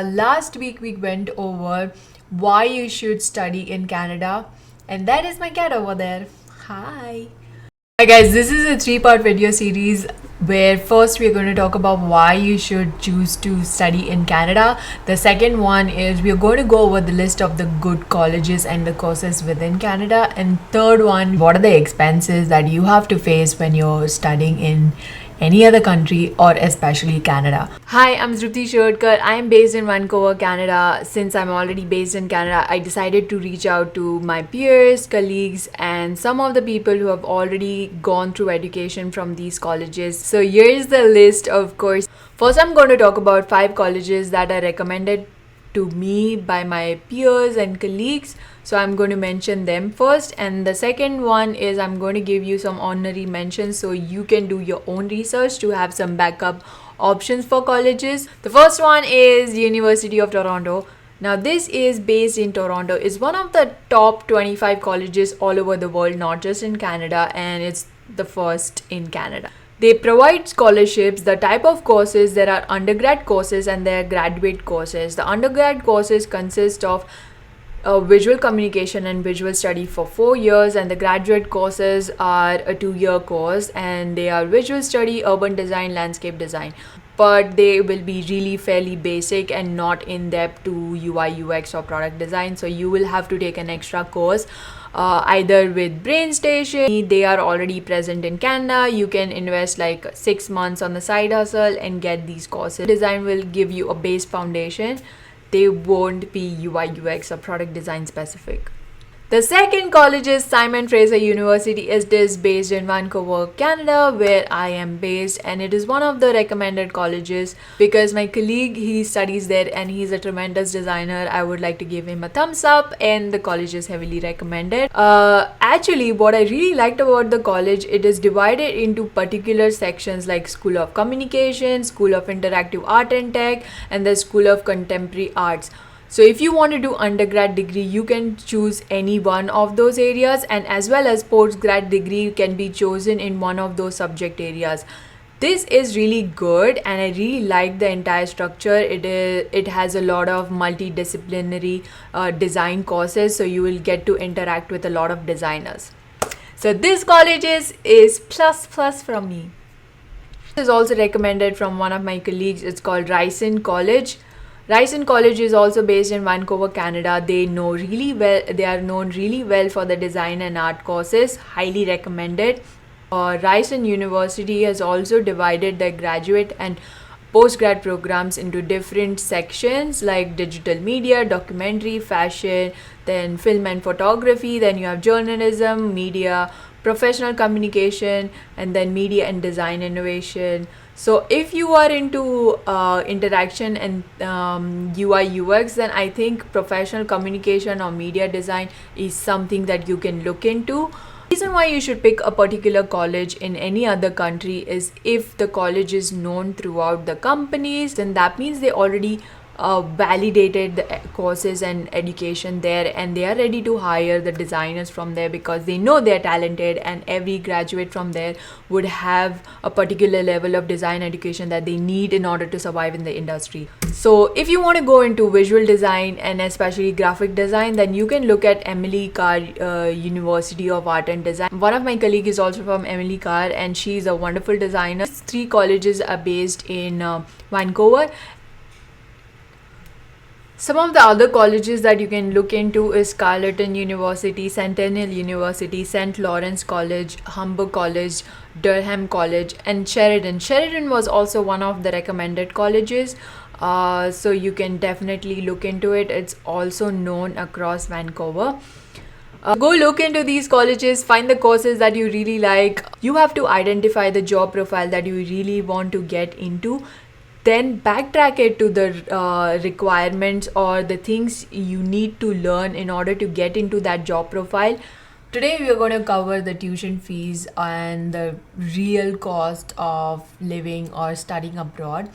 Last week we went over why you should study in Canada, and that is my cat over there. Hi. Hi guys, this is a three-part video series where first we're going to talk about why you should choose to study in Canada. The second one is we're going to go over the list of the good colleges and the courses within Canada. And third one, what are the expenses that you have to face when you're studying in any other country or especially Canada. Hi, I'm Srupti Shodkar. I'm based in Vancouver, Canada. Since I'm already based in Canada, I decided to reach out to my peers, colleagues, and some of the people who have already gone through education from these colleges. So here's the list of course. First, I'm going to talk about 5 colleges that are recommended to me by my peers and colleagues. So I'm going to mention them first, and the second one is I'm going to give you some honorary mentions so you can do your own research to have some backup options for colleges. The first one is University of Toronto. Now this is based in Toronto. It's one of the top 25 colleges all over the world, not just in Canada, and it's the first in Canada. They provide scholarships. The type of courses, there are undergrad courses and there are graduate courses. The undergrad courses consist of visual communication and visual study for 4 years, and the graduate courses are a 2-year course, and they are visual study, urban design, landscape design. But they will be really fairly basic and not in depth to UI, UX or product design. So you will have to take an extra course either with BrainStation. They are already present in Canada. You can invest like 6 months on the side hustle and get these courses. Design will give you a base foundation. They won't be UI, UX or product design specific. The second college is Simon Fraser University. It is based in Vancouver, Canada, where I am based, and it is one of the recommended colleges because my colleague, he studies there and he's a tremendous designer. I would like to give him a thumbs up, and the college is heavily recommended. Actually, what I really liked about the college, it is divided into particular sections like School of Communication, School of Interactive Art and Tech, and the School of Contemporary Arts. So if you want to do undergrad degree, you can choose any one of those areas, and as well as postgrad degree can be chosen in one of those subject areas. This is really good and I really like the entire structure. It has a lot of multidisciplinary design courses, so you will get to interact with a lot of designers. So this college is plus from me. This is also recommended from one of my colleagues. It's called Ryerson College. Ryerson College is also based in Vancouver, Canada. They are known really well for the design and art courses. Highly recommended. Ryerson University has also divided their graduate and postgrad programs into different sections like digital media, documentary, fashion, then film and photography, then you have journalism, media, professional communication, and then media and design innovation. So if you are into interaction and UI UX, then I think professional communication or media design is something that you can look into. The reason why you should pick a particular college in any other country is if the college is known throughout the companies, then that means they already validated the courses and education there, and they are ready to hire the designers from there because they know they're talented, and every graduate from there would have a particular level of design education that they need in order to survive in the industry. So if you want to go into visual design and especially graphic design, then you can look at Emily Carr University of Art and Design. One of my colleagues is also from Emily Carr, and she's a wonderful designer. 3 colleges are based in Vancouver. Some of the other colleges that you can look into is Carleton University, Centennial University, St. Lawrence College, Humber College, Durham College, and Sheridan. Sheridan was also one of the recommended colleges, so you can definitely look into it. It's also known across Vancouver. Go look into these colleges, find the courses that you really like. You have to identify the job profile that you really want to get into. Then backtrack it to the requirements or the things you need to learn in order to get into that job profile. Today we are going to cover the tuition fees and the real cost of living or studying abroad.